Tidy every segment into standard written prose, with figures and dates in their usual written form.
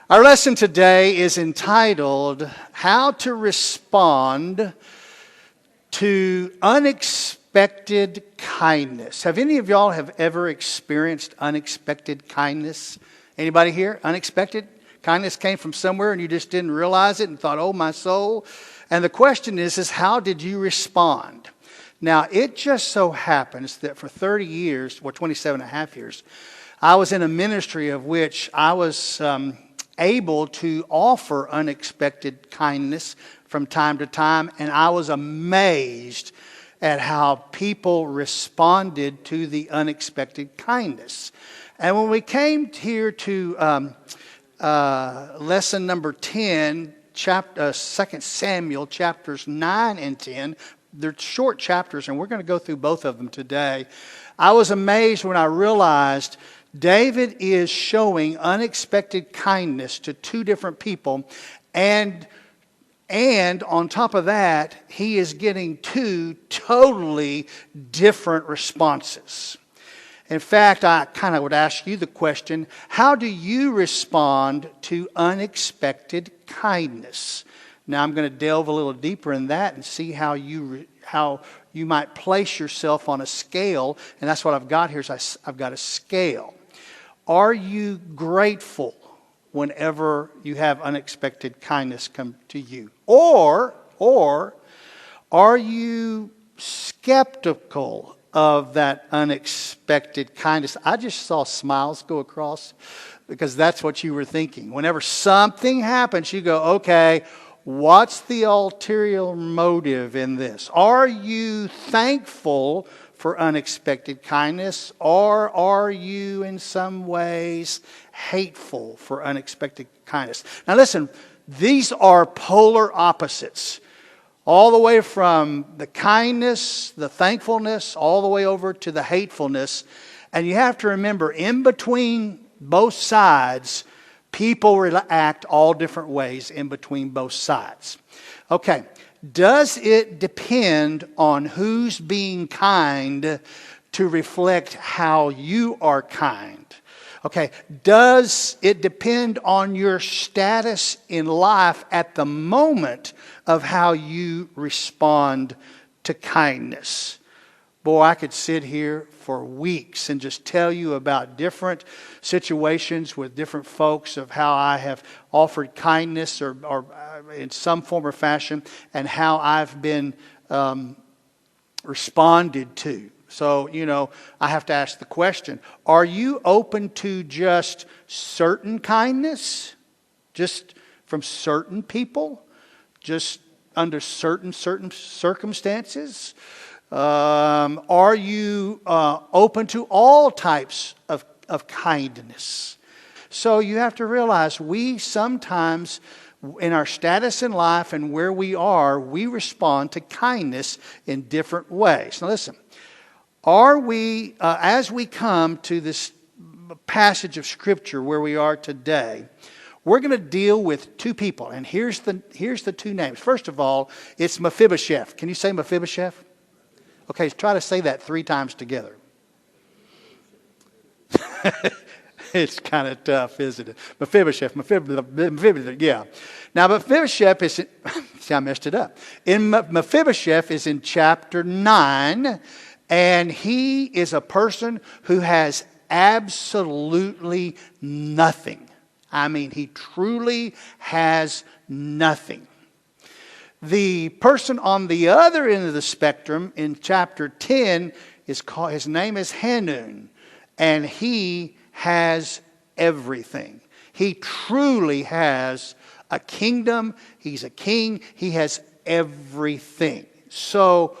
Our lesson today is entitled, How to Respond to Unexpected Kindness. Have any of y'all have ever experienced unexpected kindness? Anybody here? Unexpected kindness came from somewhere and you just didn't realize it and thought, oh, my soul. And the question is how did you respond? Now, it just so happens that for 30 years, or 27 and a half years, I was in a ministry of which I was able to offer unexpected kindness from time to time, and I was amazed at how people responded to the unexpected kindness. And when we came here to lesson number 10, 2 Samuel, chapters 9 and 10, they're short chapters, and we're going to go through both of them today. I was amazed when I realized David is showing unexpected kindness to two different people, and on top of that, he is getting two totally different responses. In fact, I kind of would ask you the question, how do you respond to unexpected kindness? Now, I'm going to delve a little deeper in that and see how you might place yourself on a scale, and that's what I've got here. Is I've got a scale. Are you grateful whenever you have unexpected kindness come to you? Or are you skeptical of that unexpected kindness? I just saw smiles go across because that's what you were thinking. Whenever something happens, you go, okay, what's the ulterior motive in this? Are you thankful for unexpected kindness, or are you in some ways hateful for unexpected kindness? Now listen, these are polar opposites. All the way from the kindness, the thankfulness, all the way over to the hatefulness. And you have to remember, in between both sides, people react all different ways in between both sides. Okay. Does it depend on who's being kind to reflect how you are kind? Okay, does it depend on your status in life at the moment of how you respond to kindness? Boy, I could sit here for weeks and just tell you about different situations with different folks of how I have offered kindness or in some form or fashion, and how I've been responded to. So, I have to ask the question, are you open to just certain kindness? Just from certain people? Just under certain circumstances? Are you open to all types of kindness? So you have to realize we sometimes, in our status in life and where we are, we respond to kindness in different ways. Now listen, are we, as we come to this passage of Scripture where we are today, we're going to deal with two people. And here's the two names. First of all, it's Mephibosheth. Can you say Mephibosheth? Okay, try to say that 3 times together. It's kind of tough, isn't it? Mephibosheth, yeah. Now, Mephibosheth is, see, I messed it up. Mephibosheth is in chapter 9, and he is a person who has absolutely nothing. I mean, he truly has nothing. The person on the other end of the spectrum in chapter 10 his name is Hanun, and he has everything. He truly has a kingdom. He's a king. He has everything. So,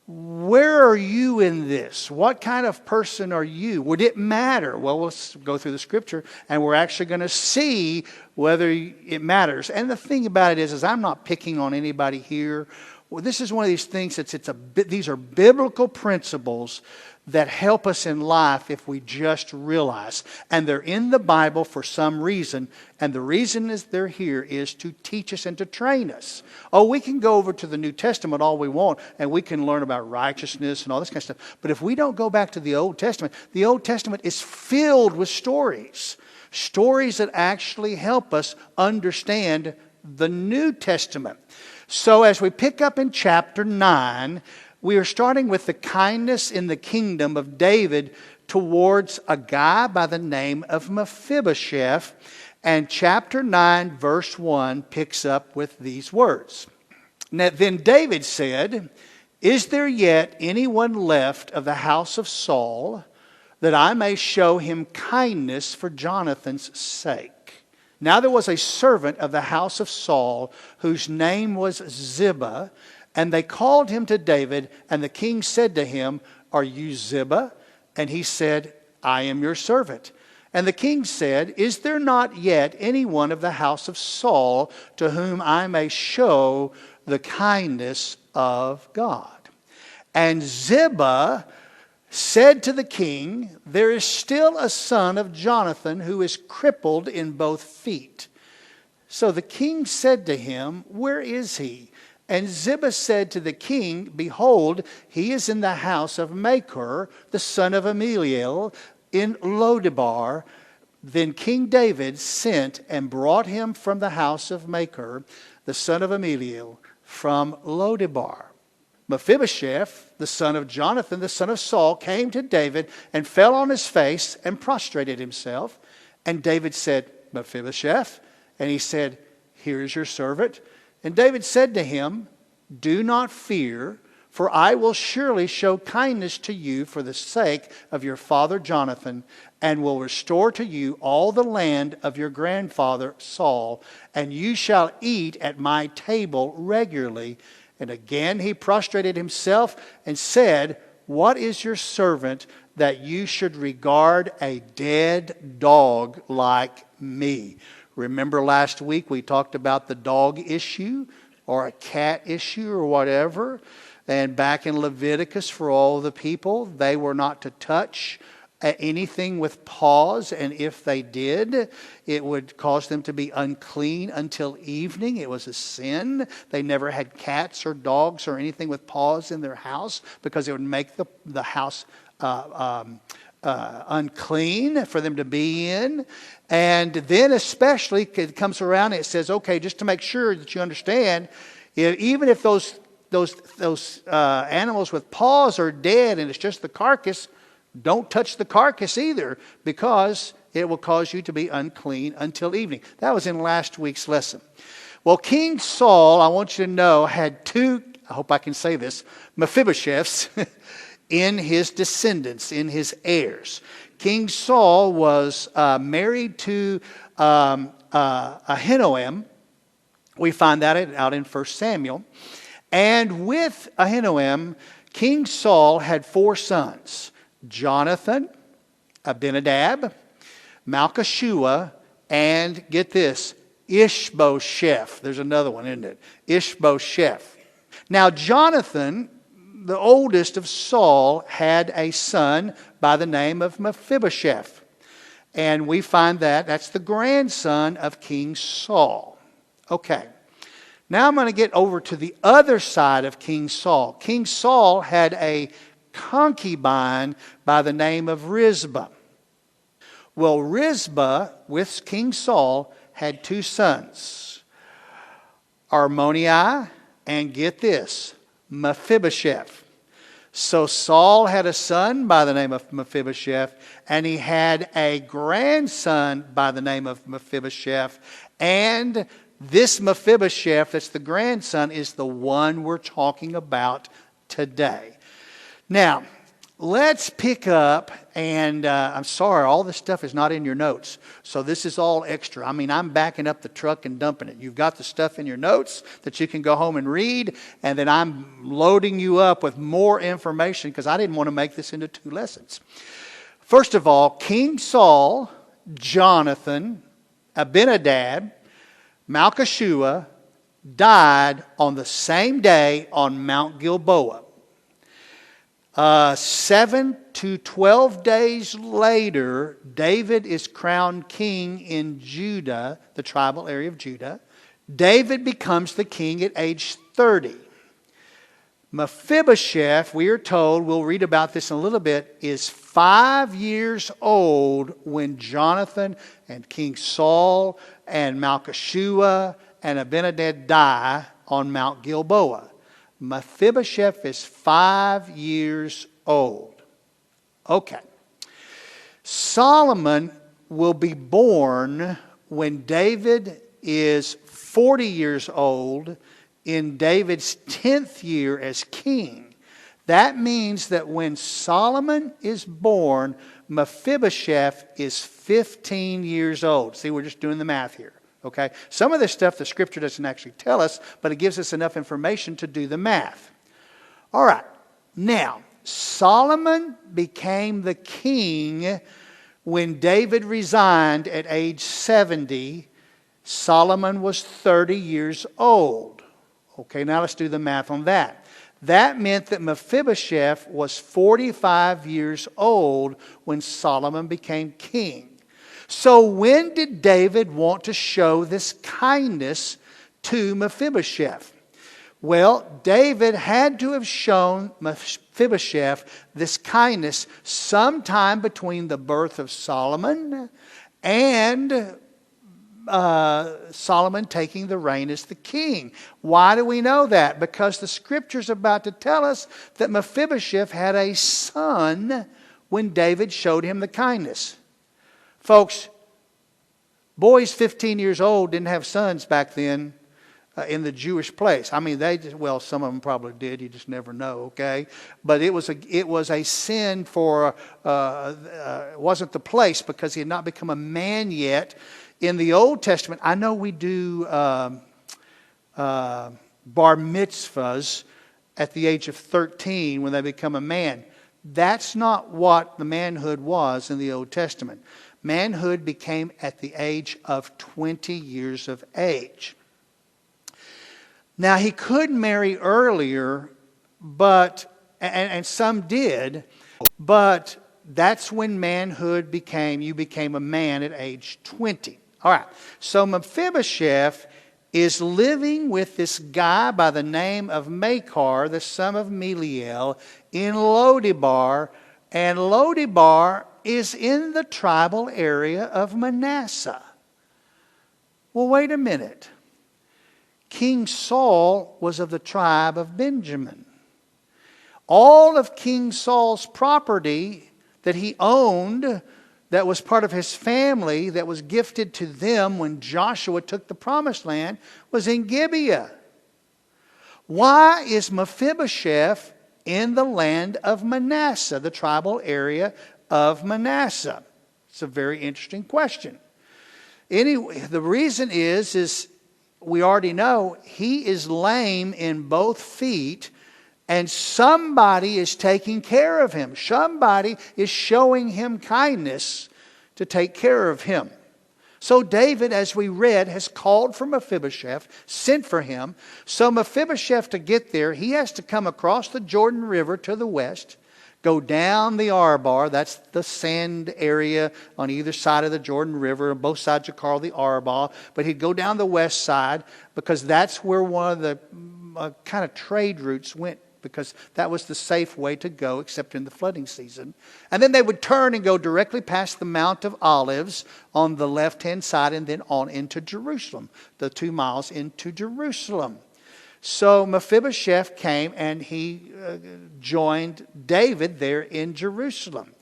where are you in this? What kind of person are you? Would it matter? Well, let's go through the Scripture, and we're actually going to see whether it matters. And the thing about it is I'm not picking on anybody here. Well, this is one of these things these are biblical principles that help us in life if we just realize. And they're in the Bible for some reason. And the reason is they're here is to teach us and to train us. Oh, we can go over to the New Testament all we want, and we can learn about righteousness and all this kind of stuff. But if we don't go back to the Old Testament is filled with stories. Stories that actually help us understand the New Testament. So as we pick up in chapter 9, we are starting with the kindness in the kingdom of David towards a guy by the name of Mephibosheth. And chapter 9, verse 1 picks up with these words. Now, then David said, "Is there yet anyone left of the house of Saul, that I may show him kindness for Jonathan's sake?" Now there was a servant of the house of Saul, whose name was Ziba, and they called him to David, and the king said to him, "Are you Ziba?" And he said, "I am your servant." And the king said, "Is there not yet any one of the house of Saul to whom I may show the kindness of God?" And Ziba said to the king, "There is still a son of Jonathan who is crippled in both feet." So the king said to him, "Where is he?" And Ziba said to the king, "Behold, he is in the house of Machir, the son of Ammiel, in Lodebar." Then King David sent and brought him from the house of Machir, the son of Ammiel, from Lodebar. Mephibosheth, the son of Jonathan, the son of Saul, came to David and fell on his face and prostrated himself. And David said, "Mephibosheth." And he said, "Here is your servant." And David said to him, "Do not fear, for I will surely show kindness to you for the sake of your father Jonathan, and will restore to you all the land of your grandfather Saul, and you shall eat at my table regularly." And again he prostrated himself and said, "What is your servant that you should regard a dead dog like me?" Remember last week we talked about the dog issue or a cat issue or whatever. And back in Leviticus, for all the people, they were not to touch anything with paws. And if they did, it would cause them to be unclean until evening. It was a sin. They never had cats or dogs or anything with paws in their house, because it would make the house unclean for them to be in. And then especially it comes around and it says, okay, just to make sure that you understand, even if those animals with paws are dead and it's just the carcass, don't touch the carcass either, because it will cause you to be unclean until evening. That was in last week's lesson. Well, King Saul, I want you to know, had two, I hope I can say this, Mephibosheths in his descendants, in his heirs. King Saul was married to Ahinoam. We find that out in 1 Samuel. And with Ahinoam, King Saul had 4 sons: Jonathan, Abinadab, Malchishua, and get this, Ishbosheth. There's another one, isn't it? Ishbosheth. Now Jonathan, the oldest of Saul, had a son by the name of Mephibosheth. And we find that's the grandson of King Saul. Okay. Now I'm going to get over to the other side of King Saul. King Saul had a concubine by the name of Rizbah. Well, Rizbah, with King Saul, had 2 sons, Armoni, and get this, Mephibosheth. So Saul had a son by the name of Mephibosheth, and he had a grandson by the name of Mephibosheth. And this Mephibosheth, that's the grandson, is the one we're talking about today. Now, let's pick up, and I'm sorry, all this stuff is not in your notes. So this is all extra. I mean, I'm backing up the truck and dumping it. You've got the stuff in your notes that you can go home and read, and then I'm loading you up with more information because I didn't want to make this into 2 lessons. First of all, King Saul, Jonathan, Abinadab, Malchishua died on the same day on Mount Gilboa. 7 to 12 days later, David is crowned king in Judah, the tribal area of Judah. David becomes the king at age 30. Mephibosheth, we are told, we'll read about this in a little bit, is 5 years old when Jonathan and King Saul and Malchishua and Abinadab die on Mount Gilboa. Mephibosheth is 5 years old. Okay. Solomon will be born when David is 40 years old in David's 10th year as king. That means that when Solomon is born, Mephibosheth is 15 years old. See, we're just doing the math here. Okay? Some of this stuff the scripture doesn't actually tell us, but it gives us enough information to do the math. All right. Now, Solomon became the king when David resigned at age 70. Solomon was 30 years old. Okay, now let's do the math on that. That meant that Mephibosheth was 45 years old when Solomon became king. So when did David want to show this kindness to Mephibosheth? Well, David had to have shown Mephibosheth this kindness sometime between the birth of Solomon and Solomon taking the reign as the king. Why do we know that? Because the scripture's about to tell us that Mephibosheth had a son when David showed him the kindness. Folks, boys 15 years old didn't have sons back then in the Jewish place. I mean, some of them probably did. You just never know, okay? But it was a sin for, it wasn't the place because he had not become a man yet. In the Old Testament, I know we do bar mitzvahs at the age of 13 when they become a man. That's not what the manhood was in the Old Testament. Manhood became at the age of 20 years of age. Now, he could marry earlier, and some did, but that's when manhood you became a man at age 20. All right, so Mephibosheth is living with this guy by the name of Machir, the son of Meliel, in Lodebar, and Lodebar is in the tribal area of Manasseh. Well, wait a minute. King Saul was of the tribe of Benjamin. All of King Saul's property that he owned, that was part of his family, that was gifted to them when Joshua took the promised land, was in Gibeah. Why is Mephibosheth in the land of Manasseh, the tribal area of Manasseh? It's a very interesting question. Anyway, the reason is we already know he is lame in both feet, and somebody is taking care of him. Somebody is showing him kindness to take care of him. So David, as we read, has called for Mephibosheth, sent for him. So Mephibosheth, to get there, he has to come across the Jordan River to the west, go down the Arbar, that's the sand area on either side of the Jordan River. Both sides are called the Arbar. But he'd go down the west side because that's where one of the kind of trade routes went, because that was the safe way to go, except in the flooding season. And then they would turn and go directly past the Mount of Olives on the left-hand side and then on into Jerusalem, the 2 miles into Jerusalem. So Mephibosheth came and he joined David there in Jerusalem.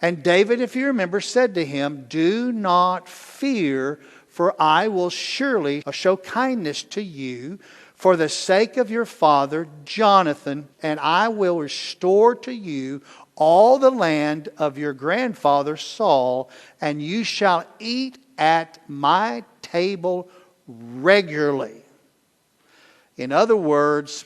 And David, if you remember, said to him, "Do not fear, for I will surely show kindness to you for the sake of your father Jonathan, and I will restore to you all the land of your grandfather Saul, and you shall eat at my table regularly." In other words,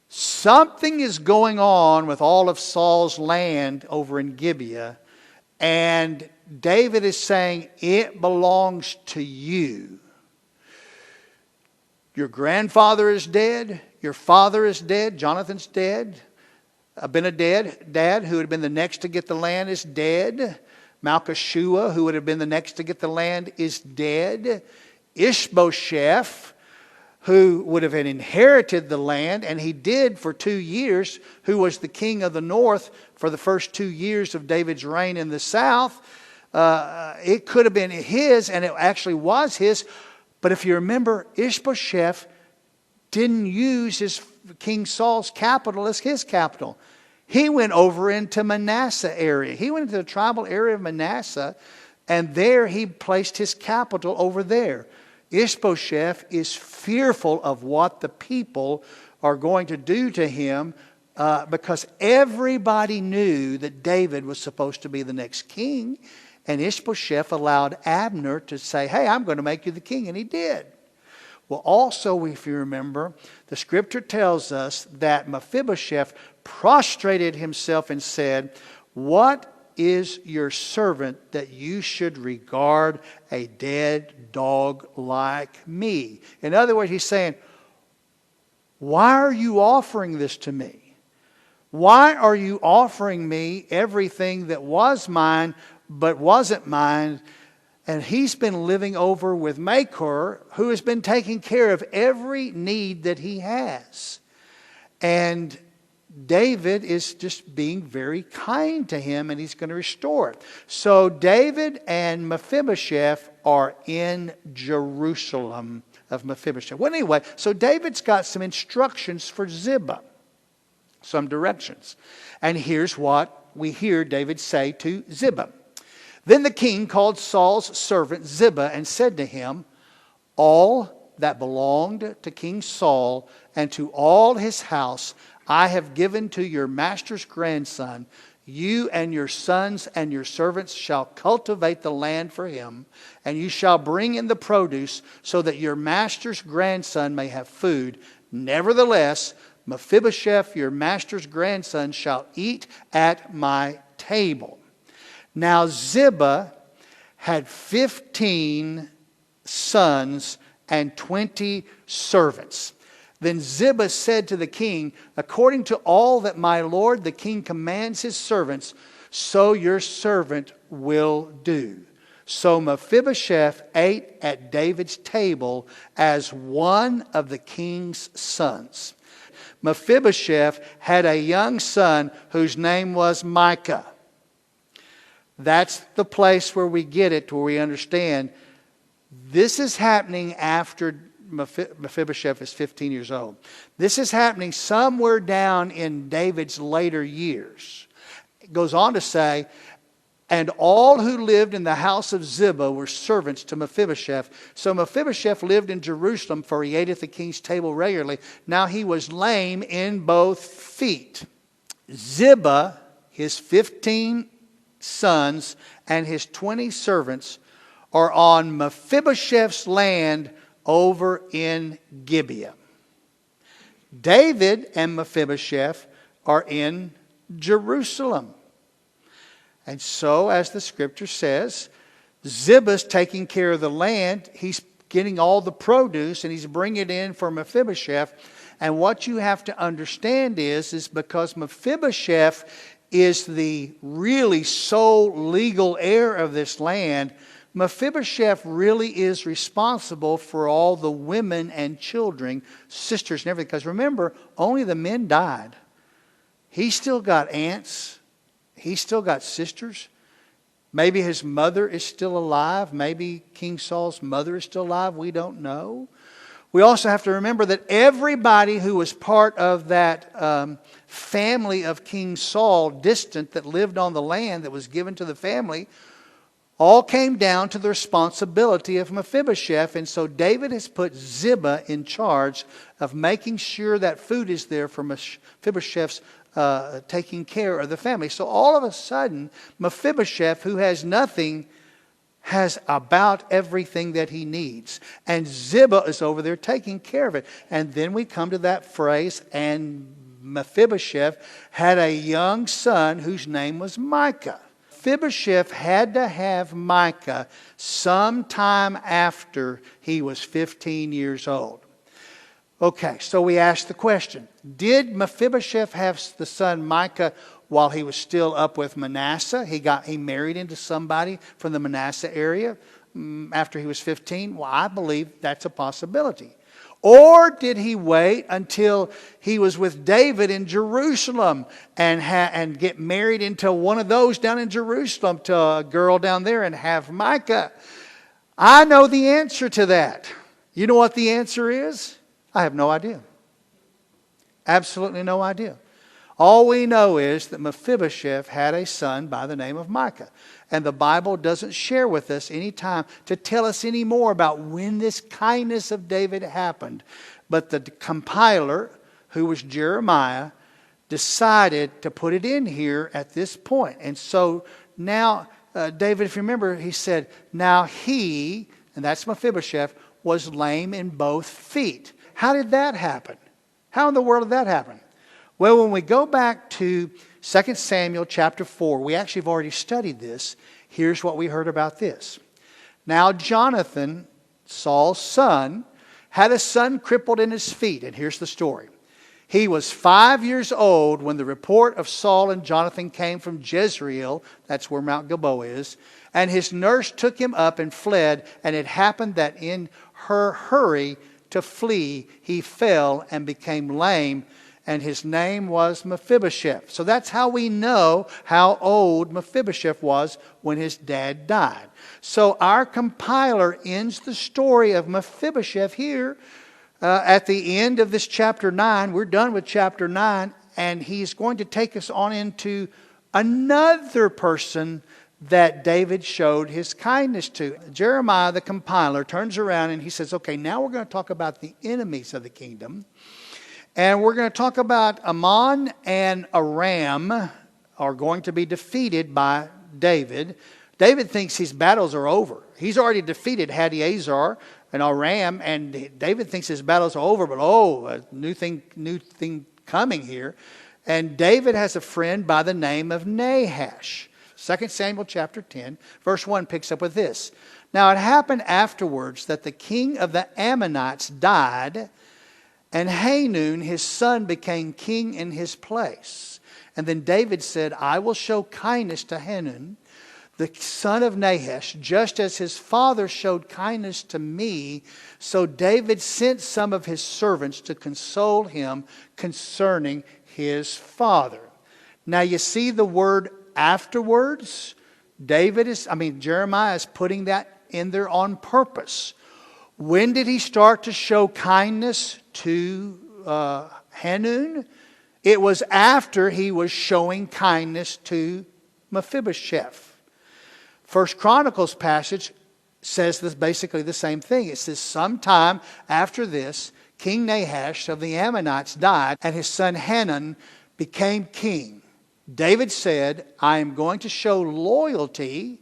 something is going on with all of Saul's land over in Gibeah, and David is saying, it belongs to you. Your grandfather is dead. Your father is dead. Jonathan's dead. Abinadab, who had been the next to get the land, is dead. Malchishua, who would have been the next to get the land, is dead. Ishbosheth, who would have inherited the land, and he did for 2 years, who was the king of the north for the first 2 years of David's reign in the south. It could have been his, and it actually was his. But if you remember, Ishbosheth didn't use King Saul's capital as his capital. He went over into Manasseh area. He went into the tribal area of Manasseh, and there he placed his capital over there. Ishbosheth is fearful of what the people are going to do to him because everybody knew that David was supposed to be the next king. And Ishbosheth allowed Abner to say, hey, I'm going to make you the king. And he did. Well, also, if you remember, the scripture tells us that Mephibosheth prostrated himself and said, what is your servant that you should regard a dead dog like me? In other words, he's saying, why are you offering this to me? Why are you offering me everything that was mine but wasn't mine? And he's been living over with Machir, who has been taking care of every need that he has. And David is just being very kind to him, and he's going to restore it. So David and Mephibosheth are in Jerusalem of Mephibosheth. Well, anyway, so David's got some instructions for Ziba, some directions. And here's what we hear David say to Ziba. Then the king called Saul's servant Ziba and said to him, all that belonged to King Saul and to all his house I have given to your master's grandson. You and your sons and your servants shall cultivate the land for him, and you shall bring in the produce so that your master's grandson may have food. Nevertheless, Mephibosheth, your master's grandson, shall eat at my table. Now Ziba had 15 sons and 20 servants. Then Ziba said to the king, according to all that my lord the king commands his servants, so your servant will do. So Mephibosheth ate at David's table as one of the king's sons. Mephibosheth had a young son whose name was Micah. That's the place where we get it, where we understand this is happening after Mephibosheth is 15 years old. This is happening somewhere down in David's later years. It goes on to say, and all who lived in the house of Ziba were servants to Mephibosheth. So Mephibosheth lived in Jerusalem, for he ate at the king's table regularly. Now he was lame in both feet. Ziba, his 15 sons, and his 20 servants are on Mephibosheth's land over in Gibeah. David and Mephibosheth are in Jerusalem. And so, as the scripture says, Ziba's taking care of the land. He's getting all the produce and he's bringing it in for Mephibosheth. And what you have to understand is because Mephibosheth is the really sole legal heir of this land, Mephibosheth really is responsible for all the women and children, sisters and everything. Because remember, only the men died. He's still got aunts. He's still got sisters. Maybe his mother is still alive. Maybe King Saul's mother is still alive. We don't know. We also have to remember that everybody who was part of that family of King Saul, distant, that lived on the land that was given to the family, all came down to the responsibility of Mephibosheth. And so David has put Ziba in charge of making sure that food is there for Mephibosheth's taking care of the family. So all of a sudden, Mephibosheth, who has nothing, has about everything that he needs. And Ziba is over there taking care of it. And then we come to that phrase, and Mephibosheth had a young son whose name was Micah. Mephibosheth had to have Micah sometime after he was 15 years old. Okay, so we ask the question, did Mephibosheth have the son Micah while he was still up with Manasseh? He married into somebody from the Manasseh area after he was 15? Well, I believe that's a possibility. Or did he wait until he was with David in Jerusalem and get married into one of those down in Jerusalem to a girl down there and have Micah? I know the answer to that. You know what the answer is? I have no idea. Absolutely no idea. All we know is that Mephibosheth had a son by the name of Micah. And the Bible doesn't share with us any time to tell us any more about when this kindness of David happened. But the compiler, who was Jeremiah, decided to put it in here at this point. And so now, David, if you remember, he said, now he, and that's Mephibosheth, was lame in both feet. How did that happen? How in the world did that happen? Well, when we go back to 2 Samuel chapter 4, we actually have already studied this. Here's what we heard about this. Now Jonathan, Saul's son, had a son crippled in his feet. And here's the story. He was 5 years old when the report of Saul and Jonathan came from Jezreel. That's where Mount Gilboa is. And his nurse took him up and fled. And it happened that in her hurry to flee, he fell and became lame. And his name was Mephibosheth. So that's how we know how old Mephibosheth was when his dad died. So our compiler ends the story of Mephibosheth here at the end of this chapter 9. We're done with chapter 9. And he's going to take us on into another person that David showed his kindness to. Jeremiah, the compiler, turns around and he says, okay, now we're going to talk about the enemies of the kingdom. And we're going to talk about Ammon and Aram are going to be defeated by David. David thinks his battles are over. He's already defeated Hadaezer and Aram, and David thinks his battles are over. But a new thing coming here. And David has a friend by the name of Nahash. 2 Samuel chapter 10, verse 1 picks up with this. Now it happened afterwards that the king of the Ammonites died, and Hanun, his son, became king in his place. And then David said, I will show kindness to Hanun, the son of Nahash, just as his father showed kindness to me. So David sent some of his servants to console him concerning his father. Now you see the word afterwards. Jeremiah is putting that in there on purpose. When did he start to show kindness to Hanun? It was after he was showing kindness to Mephibosheth. First Chronicles passage says this, basically the same thing. It says, sometime after this, King Nahash of the Ammonites died, and his son Hanun became king. David said, I am going to show loyalty.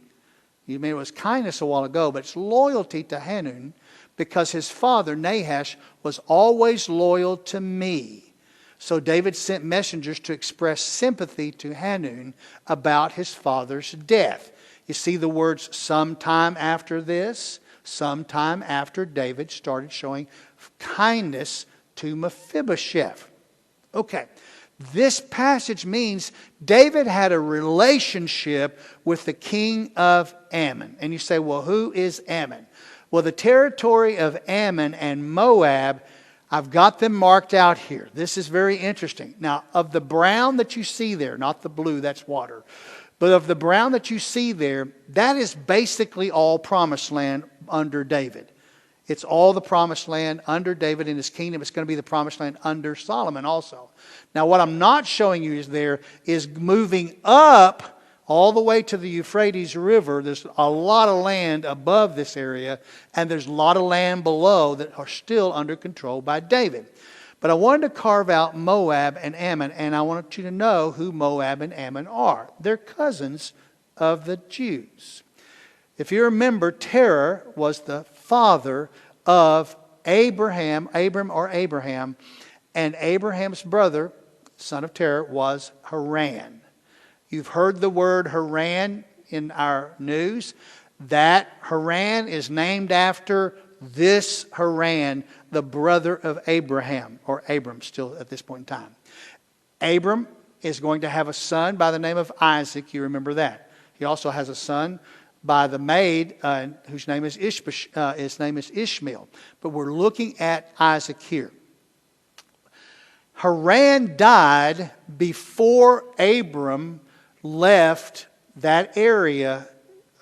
You mean it was kindness a while ago, but it's loyalty to Hanun, because his father, Nahash, was always loyal to me. So David sent messengers to express sympathy to Hanun about his father's death. You see the words sometime after this, sometime after David started showing kindness to Mephibosheth. Okay, this passage means David had a relationship with the king of Ammon. And you say, well, who is Ammon? Well, the territory of Ammon and Moab, I've got them marked out here. This is very interesting. Now, of the brown that you see there, not the blue, that's water, but of the brown that you see there, that is basically all promised land under David. It's all the promised land under David and his kingdom. It's going to be the promised land under Solomon also. Now, what I'm not showing you is moving up all the way to the Euphrates River. There's a lot of land above this area, and there's a lot of land below that are still under control by David. But I wanted to carve out Moab and Ammon, and I want you to know who Moab and Ammon are. They're cousins of the Jews. If you remember, Terah was the father of Abram, and Abraham's brother, son of Terah, was Haran. You've heard the word Haran in our news. That Haran is named after this Haran, the brother of Abraham, or Abram still at this point in time. Abram is going to have a son by the name of Isaac. You remember that. He also has a son by the maid whose name is Ishmael. But we're looking at Isaac here. Haran died before Abram left that area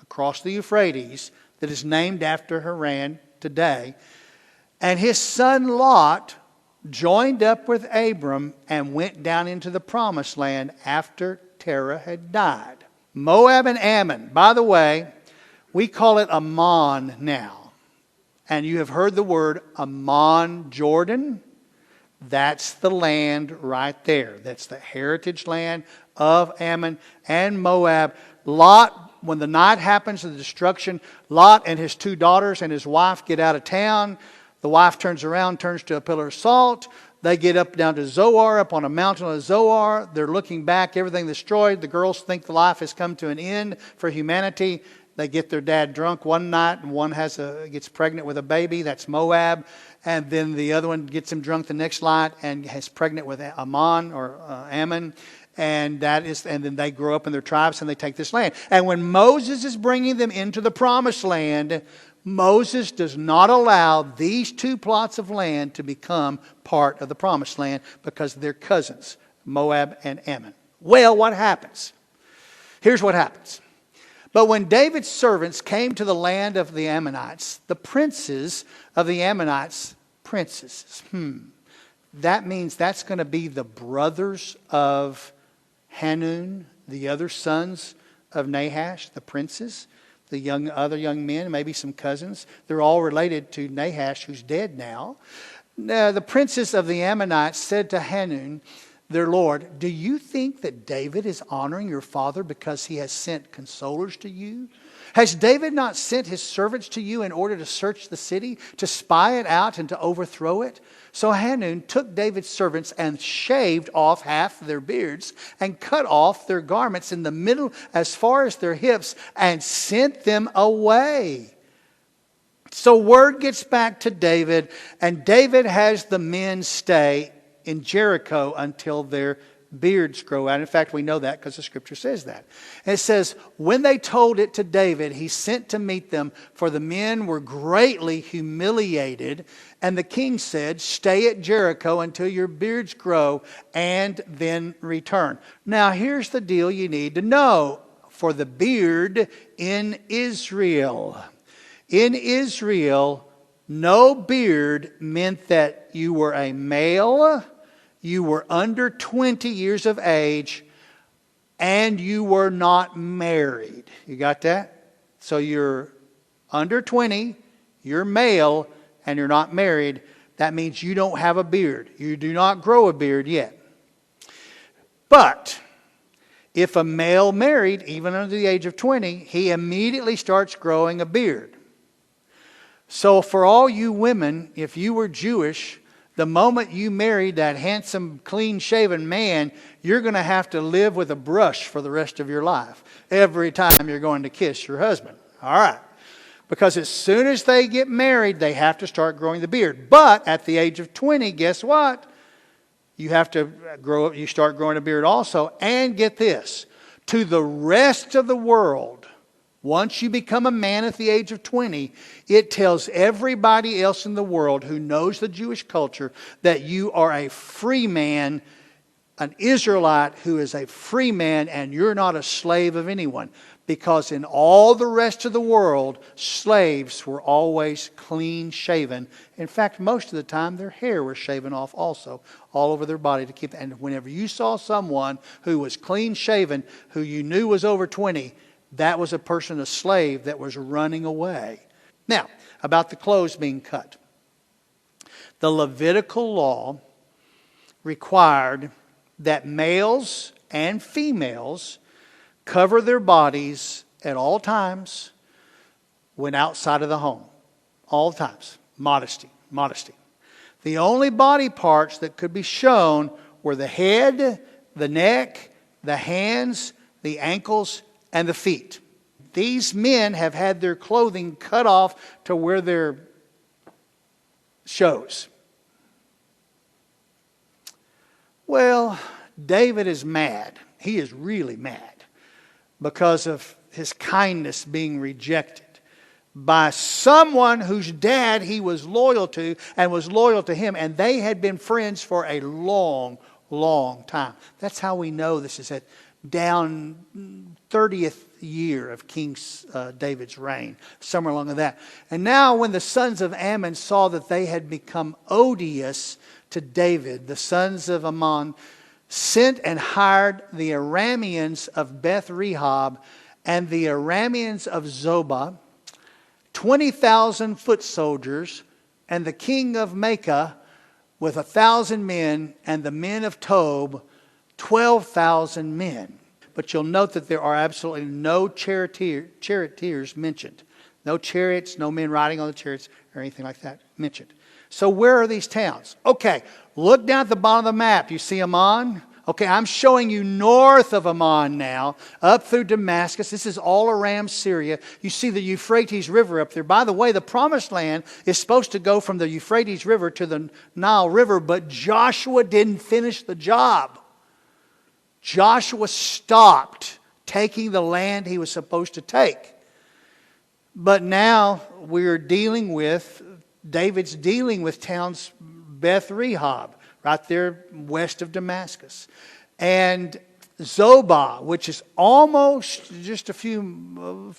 across the Euphrates that is named after Haran today. And his son Lot joined up with Abram and went down into the promised land after Terah had died. Moab and Ammon, by the way, we call it Ammon now. And you have heard the word Ammon, Jordan. That's the land right there. That's the heritage land of Ammon and Moab. Lot, when the night happens of the destruction, Lot and his 2 daughters and his wife get out of town. The wife turns around, turns to a pillar of salt. They get up down to Zoar, up on a mountain of Zoar. They're looking back, everything destroyed. The girls think the life has come to an end for humanity. They get their dad drunk one night, and one gets pregnant with a baby. That's Moab. And then the other one gets him drunk the next night and is pregnant with Ammon or Ammon. And then they grow up in their tribes and they take this land. And when Moses is bringing them into the promised land, Moses does not allow these 2 plots of land to become part of the promised land because they're cousins, Moab and Ammon. Well, what happens? Here's what happens. But when David's servants came to the land of the Ammonites, the princes of the Ammonites, that means that's going to be the brothers of Hanun, the other sons of Nahash, the princes, the other young men, maybe some cousins. They're all related to Nahash, who's dead now. The princes of the Ammonites said to Hanun, their lord, do you think that David is honoring your father because he has sent consolers to you? Has David not sent his servants to you in order to search the city, to spy it out and to overthrow it? So Hanun took David's servants and shaved off half their beards and cut off their garments in the middle as far as their hips and sent them away. So word gets back to David, and David has the men stay in Jericho until their beards grow out. In fact, we know that because the scripture says that. And it says, when they told it to David, he sent to meet them, for the men were greatly humiliated. And the king said, stay at Jericho until your beards grow and then return. Now, here's the deal you need to know. For the beard in Israel, no beard meant that you were a male, you were under 20 years of age, and you were not married. You got that? So you're under 20, you're male, and you're not married. That means you don't have a beard. You do not grow a beard yet. But if a male married, even under the age of 20, he immediately starts growing a beard. So for all you women, if you were Jewish, the moment you married that handsome, clean-shaven man, you're going to have to live with a brush for the rest of your life every time you're going to kiss your husband. All right. Because as soon as they get married, they have to start growing the beard. But at the age of 20, guess what? You have to grow up. You start growing a beard also. And get this. To the rest of the world, once you become a man at the age of 20, it tells everybody else in the world who knows the Jewish culture that you are a free man, an Israelite who is a free man, and you're not a slave of anyone. Because in all the rest of the world, slaves were always clean shaven. In fact, most of the time their hair was shaven off also, all over their body to keep. And whenever you saw someone who was clean shaven, who you knew was over 20, that was a person, a slave, that was running away. Now, about the clothes being cut. The Levitical law required that males and females cover their bodies at all times when outside of the home. All times. Modesty. The only body parts that could be shown were the head, the neck, the hands, the ankles, and the feet. These men have had their clothing cut off to where their shows. Well, David is mad. He is really mad. because of his kindness being rejected by someone whose dad he was loyal to and was loyal to him. And they had been friends for a long, long time. That's how we know this is at down 30th year of King David's reign, somewhere along that. And now when the sons of Ammon saw that they had become odious to David, the sons of Ammon sent and hired the Arameans of Beth Rehob and the Arameans of Zobah, 20,000 foot soldiers, and the king of Maacah with 1,000 men, and the men of Tob, 12,000 men. But you'll note that there are absolutely no charioteers mentioned. No chariots, no men riding on the chariots or anything like that mentioned. So where are these towns? Okay, look down at the bottom of the map. You see Ammon? Okay, I'm showing you north of Ammon now, up through Damascus. This is all around Syria. You see the Euphrates River up there. By the way, the Promised Land is supposed to go from the Euphrates River to the Nile River, but Joshua didn't finish the job. Joshua stopped taking the land he was supposed to take. But now David's dealing with towns, Beth Rehob, right there west of Damascus. And Zobah, which is almost just a few,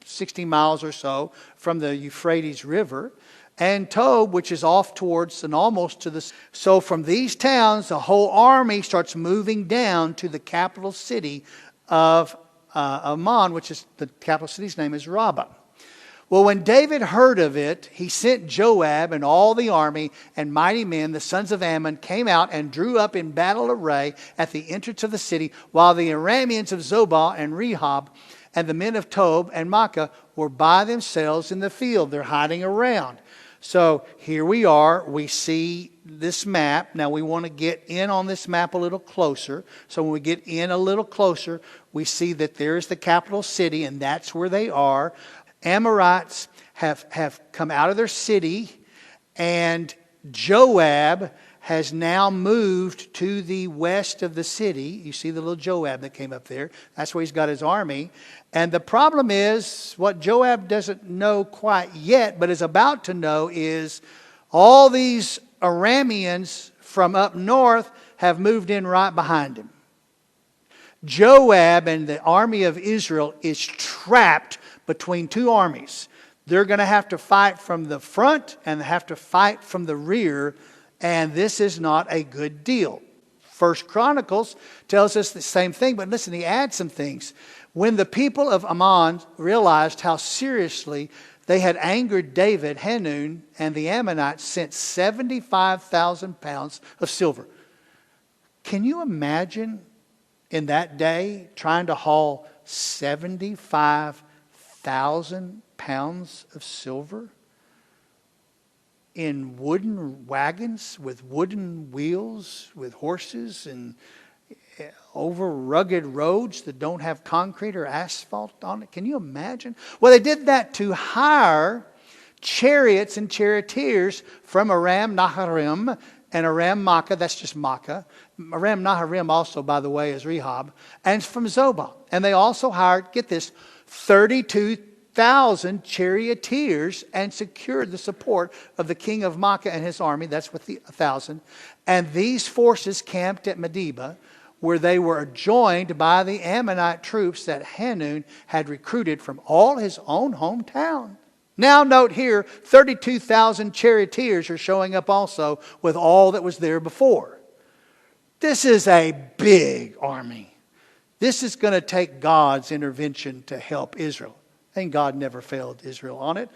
60 miles or so from the Euphrates River. And Tob, which is off towards and almost to the... So from these towns, the whole army starts moving down to the capital city of Ammon, which is the capital city's name is Rabbah. Well, when David heard of it, he sent Joab and all the army and mighty men, the sons of Ammon, came out and drew up in battle array at the entrance of the city, while the Arameans of Zobah and Rehob and the men of Tob and Maacah were by themselves in the field. They're hiding around. So here we are. We see this map. Now we want to get in on this map a little closer. So when we get in a little closer, we see that there's the capital city, and that's where they are. Amorites have come out of their city, and Joab has now moved to the west of the city. You see the little Joab that came up there. That's where he's got his army. And the problem is, what Joab doesn't know quite yet, but is about to know, is all these Arameans from up north have moved in right behind him. Joab and the army of Israel is trapped between two armies. They're going to have to fight from the front and have to fight from the rear, and this is not a good deal. First Chronicles tells us the same thing, but listen, he adds some things. When the people of Ammon realized how seriously they had angered David, Hanun and the Ammonites sent 75,000 pounds of silver. Can you imagine in that day trying to haul 75,000 pounds of silver in wooden wagons with wooden wheels, with horses, and over rugged roads that don't have concrete or asphalt on it? Can you imagine? Well, they did that to hire chariots and charioteers from Aram Naharaim and Aram Maacah. That's just Maacah. Aram Naharaim also, by the way, is Rehob. And from Zobah. And they also hired, get this, 32,000 charioteers and secured the support of the king of Maacah and his army. That's with the 1,000. And these forces camped at Medeba, where they were joined by the Ammonite troops that Hanun had recruited from all his own hometown. Now note here, 32,000 charioteers are showing up also with all that was there before. This is a big army. This is going to take God's intervention to help Israel. And God never failed Israel on it.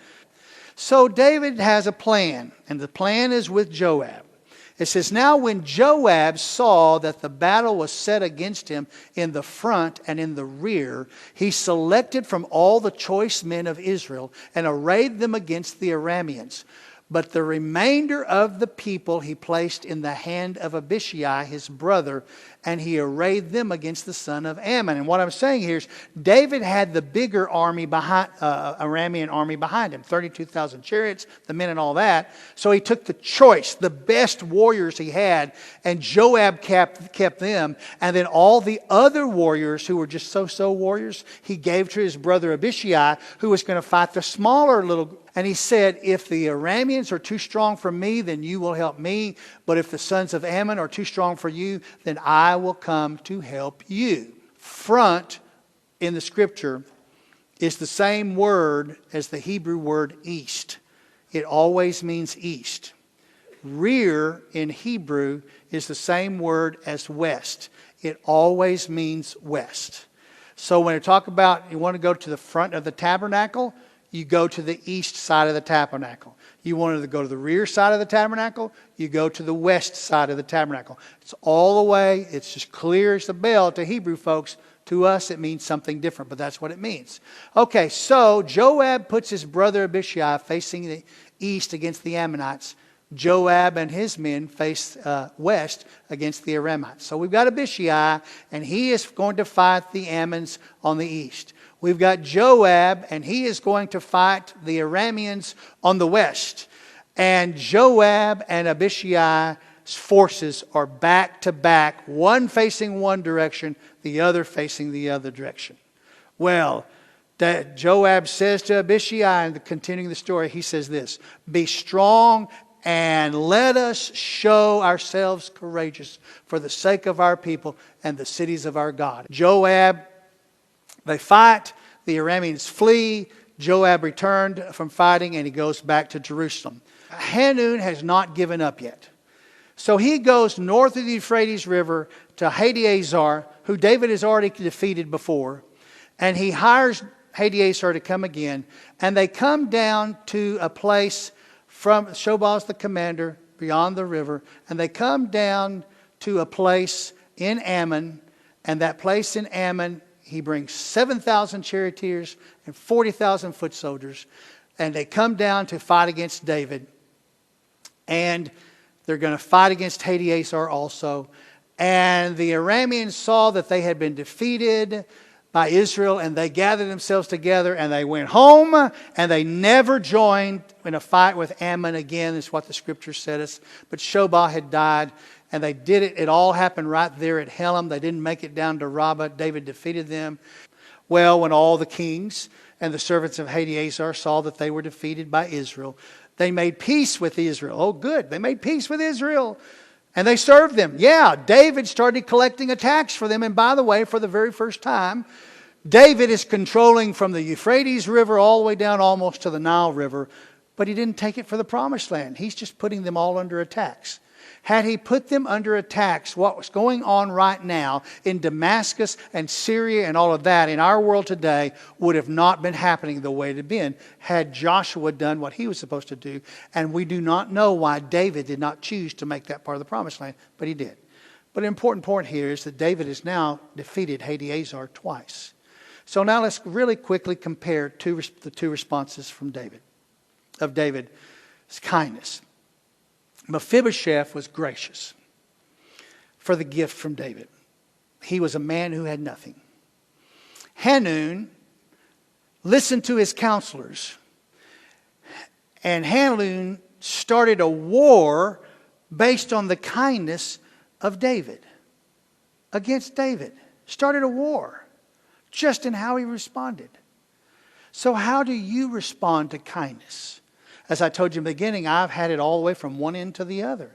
So David has a plan, and the plan is with Joab. It says, now when Joab saw that the battle was set against him in the front and in the rear, he selected from all the choice men of Israel and arrayed them against the Arameans. But the remainder of the people he placed in the hand of Abishai, his brother, and he arrayed them against the son of Ammon. And what I'm saying here is David had the bigger army behind, Aramean army behind him, 32,000 chariots, the men and all that. So he took the choice, the best warriors he had, and Joab kept them. And then all the other warriors who were just so-so warriors, he gave to his brother Abishai, who was going to fight the smaller little. And he said, if the Arameans are too strong for me, then you will help me. But if the sons of Ammon are too strong for you, then I will come to help you. Front in the scripture is the same word as the Hebrew word east. It always means east. Rear in Hebrew is the same word as west. It always means west. So when you talk about you want to go to the front of the tabernacle, you go to the east side of the tabernacle. You wanted to go to the rear side of the tabernacle, you go to the west side of the tabernacle. It's all the way, it's just clear as the bell to Hebrew folks. To us, it means something different, but that's what it means. Okay, so Joab puts his brother Abishai facing the east against the Ammonites. Joab and his men face west against the Aramites. So we've got Abishai, and he is going to fight the Ammons on the east. We've got Joab, and he is going to fight the Arameans on the west. And Joab and Abishai's forces are back to back, one facing one direction, the other facing the other direction. Well, that Joab says to Abishai, and continuing the story, he says this, "Be strong and let us show ourselves courageous for the sake of our people and the cities of our God." Joab, they fight, the Arameans flee. Joab returned from fighting and he goes back to Jerusalem. Hanun has not given up yet. So he goes north of the Euphrates River to Hadaezer, who David has already defeated before. And he hires Hadaezer to come again. And they come down to a place from Shobal's the commander beyond the river. And they come down to a place in Ammon. And that place in Ammon, he brings 7,000 charioteers and 40,000 foot soldiers. And they come down to fight against David. And they're going to fight against Hadaezer also. And the Arameans saw that they had been defeated by Israel, and they gathered themselves together and they went home, and they never joined in a fight with Ammon again, is what the scripture said us. But Shobal had died, and they did it. It all happened right there at Helam. They didn't make it down to Rabbah. David defeated them. Well, when all the kings and the servants of Hadaezer saw that they were defeated by Israel, they made peace with Israel. Oh, good. They made peace with Israel. And they served them. Yeah, David started collecting a tax for them. And by the way, for the very first time, David is controlling from the Euphrates River all the way down almost to the Nile River. But he didn't take it for the promised land. He's just putting them all under a tax. Had he put them under a tax, what was going on right now in Damascus and Syria and all of that in our world today would have not been happening the way it had been had Joshua done what he was supposed to do. And we do not know why David did not choose to make that part of the promised land, but he did. But an important point here is that David has now defeated Hadaezer twice. So now let's really quickly compare the two responses from David, of David's kindness. Mephibosheth was gracious for the gift from David. He was a man who had nothing. Hanun listened to his counselors, and Hanun started a war based on the kindness of David against David. Started a war just in how he responded. So how do you respond to kindness? As I told you in the beginning, I've had it all the way from one end to the other.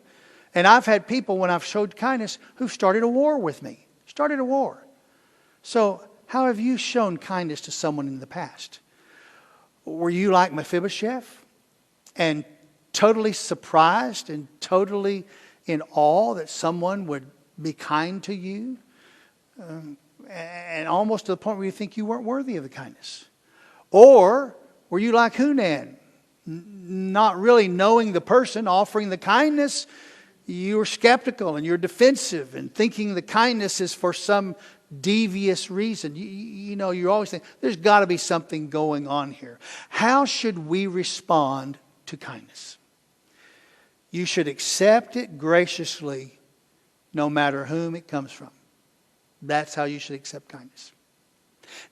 And I've had people, when I've showed kindness, who started a war with me. Started a war. So how have you shown kindness to someone in the past? Were you like Mephibosheth and totally surprised and totally in awe that someone would be kind to you? And almost to the point where you think you weren't worthy of the kindness. Or were you like Hunan? Not really knowing the person offering the kindness, you're skeptical and you're defensive and thinking the kindness is for some devious reason. You know, you always think there's got to be something going on here. How should we respond to kindness? You should accept it graciously, no matter whom it comes from. That's how you should accept kindness.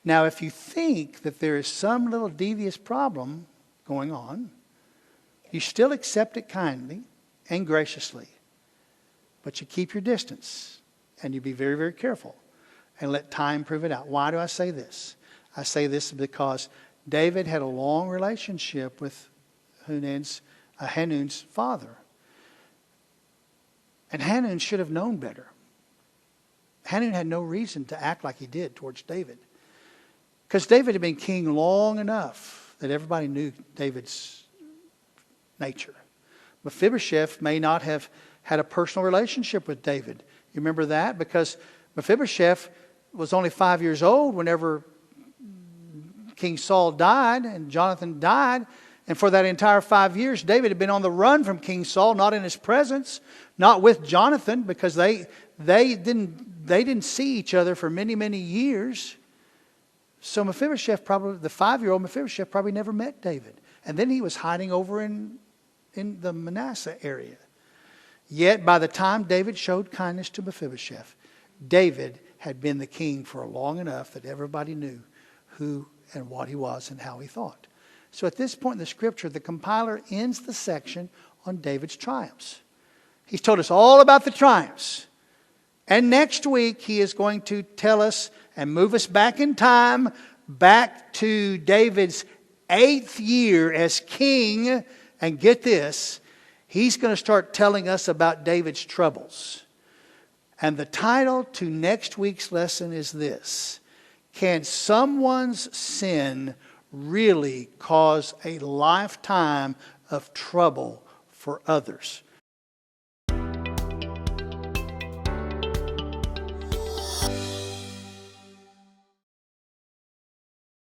Now, if you think that there is some little devious problem going on, you still accept it kindly and graciously. But you keep your distance and you be very, very careful and let time prove it out. Why do I say this? I say this because David had a long relationship with Hanun's father. And Hanun should have known better. Hanun had no reason to act like he did towards David. Because David had been king long enough that everybody knew David's nature. Mephibosheth may not have had a personal relationship with David. You remember that? Because Mephibosheth was only 5 years old whenever King Saul died and Jonathan died. And for that entire 5 years, David had been on the run from King Saul, not in his presence, not with Jonathan, because they didn't see each other for many, many years. So Mephibosheth, probably the 5-year-old Mephibosheth, probably never met David. And then he was hiding over in the Manasseh area. Yet by the time David showed kindness to Mephibosheth, David had been the king for long enough that everybody knew who and what he was and how he thought. So at this point in the scripture, the compiler ends the section on David's triumphs. He's told us all about the triumphs. And next week, he is going to tell us and move us back in time, back to David's 8th year as king. And get this, he's going to start telling us about David's troubles. And the title to next week's lesson is this: Can someone's sin really cause a lifetime of trouble for others?